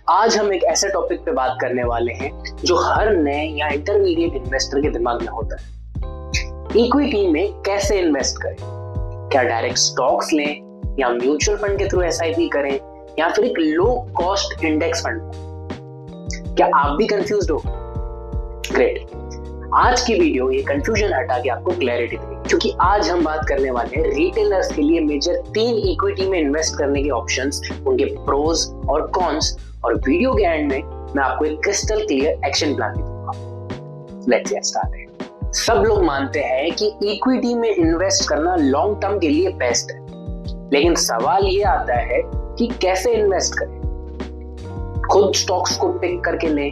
आज हम एक ऐसे टॉपिक पे बात करने वाले हैं जो हर नए या इंटरमीडिएट इन्वेस्टर के दिमाग में होता है। इक्विटी में कैसे इन्वेस्ट करें? क्या डायरेक्ट स्टॉक्स लें या म्यूचुअल फंड के थ्रू एसआईपी करें या फिर एक लो कॉस्ट इंडेक्स फंड? क्या आप भी कंफ्यूज्ड हो? ग्रेट। आज की वीडियो ये कंफ्यूजन हटा के आपको क्लैरिटी देगी, क्योंकि आज हम बात करने वाले हैं रिटेलर्स के लिए मेजर 3 इक्विटी में इन्वेस्ट करने के ऑप्शंस, उनके प्रोज और कॉन्स, और वीडियो के एंड में मैं आपको एक क्रिस्टल क्लियर एक्शन प्लान भी दूंगा। Let's get started. सब लोग मानते हैं कि इक्विटी में इन्वेस्ट करना लॉन्ग टर्म के लिए बेस्ट है, लेकिन सवाल ये आता है कि कैसे इन्वेस्ट करें? खुद स्टॉक्स को पिक करके लें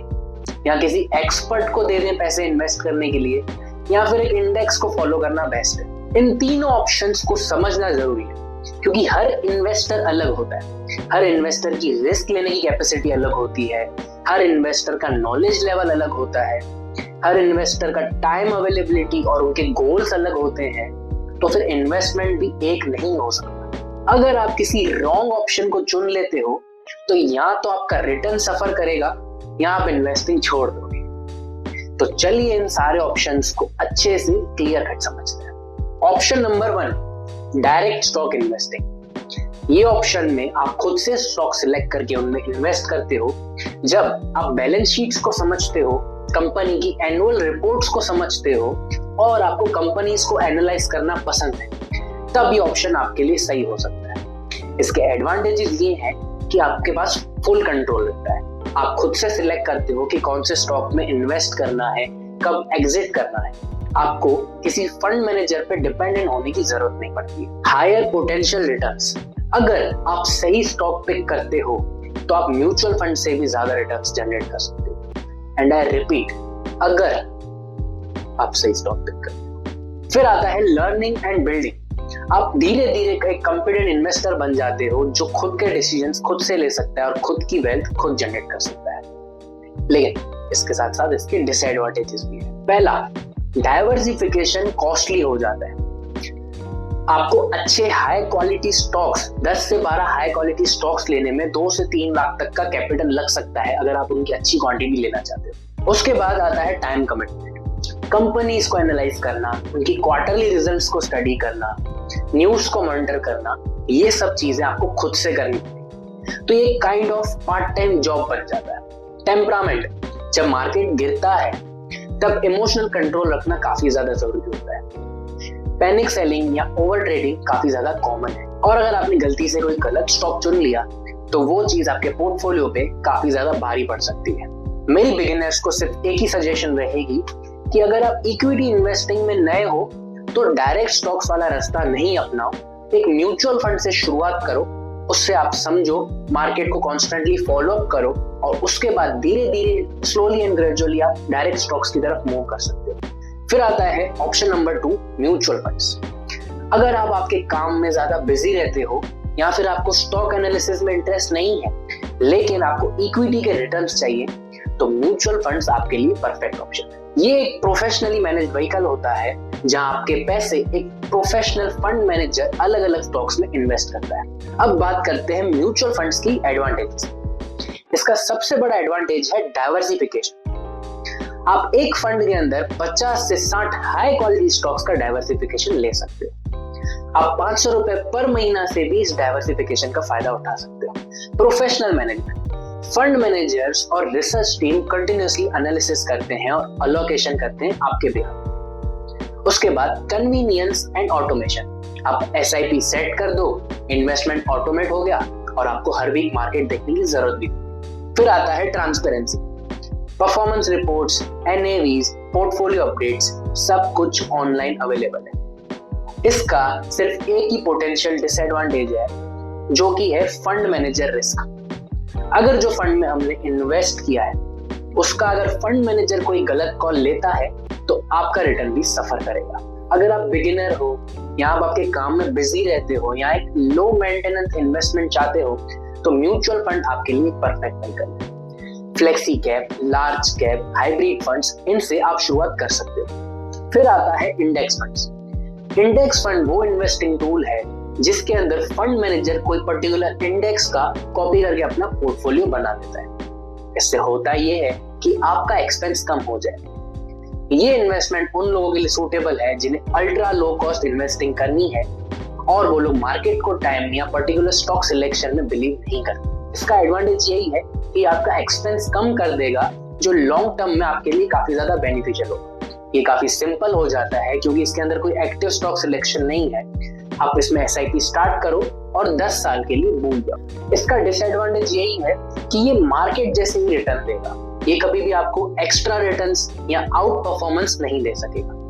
या किसी एक्सपर्ट को दे दें पैसे इन्वेस्ट करने के लिए, या फिर एक इंडेक्स को फॉलो करना बेस्ट है? इन तीनों ऑप्शंस को समझना जरूरी है, क्योंकि हर इन्वेस्टर अलग होता है। हर इन्वेस्टर की रिस्क लेने की कैपेसिटी अलग होती है, हर इन्वेस्टर का नॉलेज लेवल अलग होता है, हर इन्वेस्टर का टाइम अवेलेबिलिटी और उनके गोल्स अलग होते हैं। तो फिर इन्वेस्टमेंट भी एक नहीं हो सकता। अगर आप किसी रॉन्ग ऑप्शन को चुन लेते हो तो या तो आपका रिटर्न सफर करेगा या आप इन्वेस्टिंग छोड़ दोगे। तो चलिए इन सारे ऑप्शंस को अच्छे से क्लियर कट समझते हैं। Option number 1, direct stock investing. ये ऑप्शन में आप खुद से स्टॉक सिलेक्ट करके उनमें इन्वेस्ट करते हो। जब आप बैलेंस शीट्स को समझते हो, कंपनी की एनुअल रिपोर्ट्स को समझते हो और आपको कंपनीज को एनालाइज करना पसंद है, तब ये ऑप्शन आपके लिए सही हो सकता है। इसके एडवांटेजेस ये हैं कि आपके पास फुल कंट्रोल रहता है। आप खुद से सिलेक्ट करते हो कि कौन से स्टॉक में इन्वेस्ट करना है, कब एग्जिट करना है। आपको किसी फंड मैनेजर पे डिपेंडेंट होने की जरूरत नहीं पड़ती। Higher potential returns. अगर आप सही स्टॉक पिक करते हो तो आप म्यूचुअल फंड से भी ज्यादा रिटर्न्स जनरेट कर सकते हो। एंड आई रिपीट, अगर आप सही स्टॉक पिक करते हो। फिर आता है लर्निंग एंड बिल्डिंग। आप धीरे धीरे एक कॉन्फिडेंट इन्वेस्टर बन जाते हो जो खुद के डिसीजंस खुद से ले सकता है और खुद की वेल्थ खुद जनरेट कर सकता है। लेकिन इसके साथ साथ इसके डिसएडवांटेजेस भी है। पहला, डाइवर्सिफिकेशन कॉस्टली हो जाता है। आपको अच्छे हाई क्वालिटी स्टॉक्स, 10 से 12 हाई क्वालिटी स्टॉक्स लेने में 2 से 3 लाख तक का कैपिटल लग सकता है, अगर आप उनकी अच्छी क्वांटिटी लेना चाहते हो। उसके बाद आता है टाइम कमिटमेंट। कंपनीज को एनालाइज करना, उनकी क्वार्टरली रिजल्ट्स को स्टडी करना, न्यूज को मॉनिटर करना, ये सब चीजें आपको खुद से करनी पड़ेगी। तो ये kind of part time job बन जाता है। टेम्परामेंट। जब मार्केट गिरता है तब इमोशनल कंट्रोल रखना काफी ज्यादा जरूरी होता है। पैनिक सेलिंग या ओवर ट्रेडिंग काफी ज्यादा कॉमन है, और अगर आपने गलती से कोई गलत स्टॉक चुन लिया तो वो चीज आपके पोर्टफोलियो पे काफी ज्यादा भारी पड़ सकती है। मेरी बिगिनर्स को सिर्फ एक ही सजेशन रहेगी कि अगर आप इक्विटी इन्वेस्टिंग में नए हो तो डायरेक्ट स्टॉक्स वाला रास्ता नहीं अपनाओ, एक म्यूचुअल फंड से शुरुआत करो। उससे आप समझो, मार्केट को कॉन्स्टेंटली फॉलो अप करो और उसके बाद धीरे धीरे स्लोली एंड ग्रेजुअली आप डायरेक्ट स्टॉक्स की तरफ मूव कर सकते हो। फिर आता है ऑप्शन नंबर 2, म्यूचुअल फंड्स। अगर आप आपके काम में ज्यादा बिजी रहते हो या फिर आपको स्टॉक एनालिसिस में इंटरेस्ट नहीं है लेकिन आपको इक्विटी के रिटर्न्स चाहिए, तो म्यूचुअल फंड्स आपके लिए परफेक्ट ऑप्शन है। ये एक प्रोफेशनली मैनेज्ड व्हीकल होता है जहां आपके पैसे एक प्रोफेशनल फंड मैनेजर अलग अलग स्टॉक्स में इन्वेस्ट करता है। अब बात करते हैं म्यूचुअल फंड्स की एडवांटेजेस। इसका सबसे बड़ा एडवांटेज है डाइवर्सिफिकेशन। आप एक फंड के अंदर 50 से 60 हाई क्वालिटी स्टॉक्स का डाइवर्सिफिकेशन ले सकते हो। आप 500 रुपए पर महीना से भी इस डाइवर्सिफिकेशन का फायदा उठा सकते हो। Professional management. फंड मैनेजर्स और रिसर्च टीम कंटिन्यूअसली एनालिसिस करते हैं और अलोकेशन करते हैं आपके बिहाफ। उसके बाद कन्वीनियंस एंड ऑटोमेशन। आप एसआईपी सेट कर दो, इन्वेस्टमेंट ऑटोमेट हो गया और आपको हर वीक मार्केट देखने की जरूरत भी नहीं। फिर आता है transparency. Performance reports, NAVs, portfolio updates, सब कुछ ऑनलाइन अवेलेबल है। इसका सिर्फ एक ही पोटेंशियल डिसएडवांटेज है, जो कि है फंड मैनेजर रिस्क। अगर जो फंड में हमने इन्वेस्ट किया है उसका अगर फंड मैनेजर कोई गलत कॉल लेता है तो आपका रिटर्न भी सफर करेगा। अगर आप बिगिनर हो या आप आपके काम में बिजी रहते हो या एक लो मेंटेनेंस इन्वेस्टमेंट चाहते हो तो म्यूचुअल फंड आपके लिए परफेक्ट व्हीकल है। Flexi cap, large cap, hybrid funds, इनसे आप शुरुआत कर सकते हो। फिर आता है इंडेक्स फंड्स। इंडेक्स फंड वो इन्वेस्टिंग टूल है जिसके अंदर फंड मैनेजर कोई पर्टिकुलर इंडेक्स का कॉपी करके अपना पोर्टफोलियो बना देता है। इससे होता ये है कि आपका एक्सपेंस कम हो जाए। ये इन्वेस्टमेंट उन लोगों के लिए सूटेबल है जिन्हें अल्ट्रा लो कॉस्ट इन्वेस्टिंग करनी है और वो लोग मार्केट को टाइम या पर्टिकुलर स्टॉक सिलेक्शन में बिलीव नहीं करते। इसका एडवांटेज यही है कि आपका एक्सपेंस कम कर देगा, जो लॉन्ग टर्म में आपके लिए काफी ज्यादा बेनिफिशियल होगा। ये काफी सिंपल हो जाता है क्योंकि इसके अंदर कोई एक्टिव स्टॉक सिलेक्शन नहीं है। आप इसमें SIP स्टार्ट करो और 10 साल के लिए भूल जाओ। इसका डिसएडवांटेज यही है कि ये मार्केट जैसे ही रिटर्न देगा, ये कभी भी आपको एक्स्ट्रा रिटर्न्स या आउट परफॉर्मेंस नहीं दे सकेगा।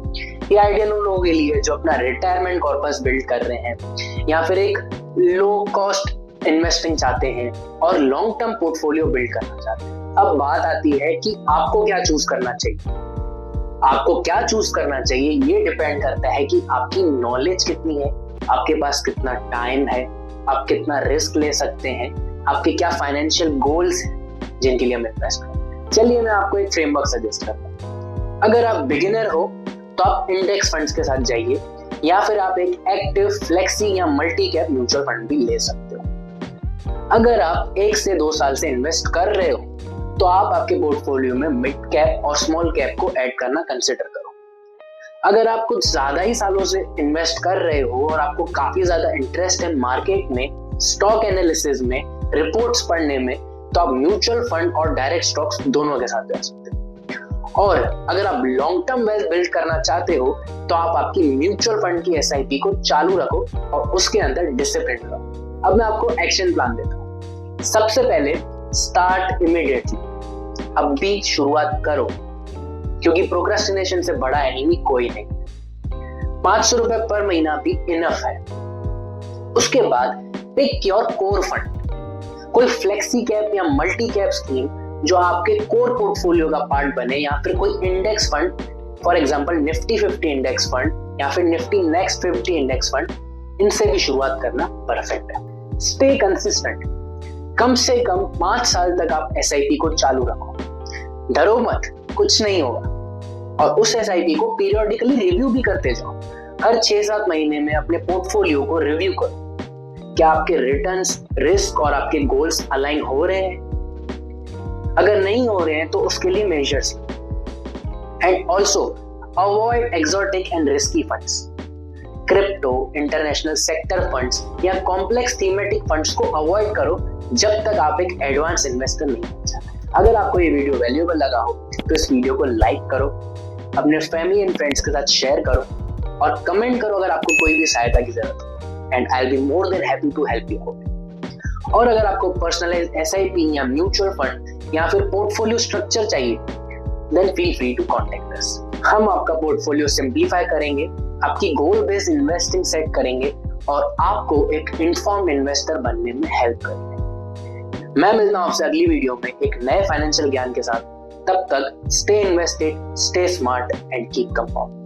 ये आइडिया उन लोगों के लिए जो अपना रिटायरमेंट कॉर्पस बिल्ड कर रहे हैं या फिर एक लो कॉस्ट इन्वेस्टिंग चाहते हैं और लॉन्ग टर्म पोर्टफोलियो बिल्ड करना चाहते हैं। अब बात आती है कि आपको क्या चूज करना चाहिए। आपको क्या चूज करना चाहिए ये डिपेंड करता है कि आपकी नॉलेज कितनी है, आपके पास कितना टाइम है, आप कितना रिस्क ले सकते हैं, आपके क्या फाइनेंशियल गोल्स हैं जिनके लिए हम इन्वेस्ट करें। चलिए मैं आपको एक फ्रेमवर्क सजेस्ट करता हूँ। अगर आप बिगिनर हो तो आप इंडेक्स फंड्स के साथ जाइए या फिर आप एक एक्टिव, फ्लेक्सी या मल्टी कैप म्यूचुअल फंड भी ले सकते हो। अगर आप 1 से 2 साल से इन्वेस्ट कर रहे हो तो आप आपके पोर्टफोलियो में मिड कैप और स्मॉल कैप को ऐड करना कंसिडर करो। अगर आप कुछ ज्यादा ही सालों से इन्वेस्ट कर रहे हो और आपको काफी ज्यादा इंटरेस्ट है मार्केट में, स्टॉक एनालिसिस में, रिपोर्ट्स पढ़ने में, तो आप म्यूचुअल फंड और डायरेक्ट स्टॉक्स दोनों के साथ जा सकते हो। और अगर आप लॉन्ग टर्म वेल्थ बिल्ड करना चाहते हो तो आप आपकी म्यूचुअल फंड की SIP को चालू रखो और उसके अंदर डिसिप्लिन रहो। अब मैं आपको एक्शन प्लान देता हूँ। सबसे पहले स्टार्ट इमीडिएटली, अब भी शुरुआत करो क्योंकि प्रोक्रेस्टिनेशन से बड़ा एनिमी कोई नहीं। 500 रुपए पर महीना भी इनफ है। उसके बाद पिक योर कोर फंड, कोई फ्लेक्सी कैप या मल्टी कैप स्कीम जो आपके कोर पोर्टफोलियो का पार्ट बने, या फिर कोई index fund, for example Nifty 50 index fund या फिर निफ्टी नेक्स्ट 50 इंडेक्स फंड, इनसे भी शुरुआत करना परफेक्ट है। स्टे कंसिस्टेंट, कम से कम 5 साल तक आप SIP को चालू रखो। डरो मत, कुछ नहीं होगा। और उस SIP को पीरियोडिकली रिव्यू भी करते जाओ। हर 6-7 महीने में अपने पोर्टफोलियो को रिव्यू करो। क्या आपके रिटर्न्स, रिस्क और आपके गोल्स अलाइन हो रहे हैं? अगर नहीं हो रहे हैं तो उसके लिए measures. And also avoid exotic and risky funds. Crypto, international sector funds या कॉम्प्लेक्स थीमेटिक फंड्स को अवॉइड करो जब तक आप एक एडवांस इन्वेस्टर नहीं बन जाते। अगर आपको ये वीडियो वैल्यूएबल लगा हो तो इस वीडियो को लाइक करो, अपने फैमिली एंड फ्रेंड्स के साथ शेयर करो और कमेंट करो अगर आपको कोई भी सहायता की जरूरत हो। And I will be more than happy to help you out. और अगर आपको पर्सनलाइज्ड SIP या म्यूचुअल फंड या फिर पोर्टफोलियो स्ट्रक्चर चाहिए, then feel free to contact us. हम आपका पोर्टफोलियो सिंप्लीफाई करेंगे, आपकी गोल बेस्ड इन्वेस्टिंग सेट करेंगे और आपको एक इन्फॉर्म्ड इन्वेस्टर बनने में हेल्प करेंगे। मैं मिलता हूं आपसे अगली वीडियो में एक नए फाइनेंशियल ज्ञान के साथ। तब तक stay invested, stay smart and keep compound.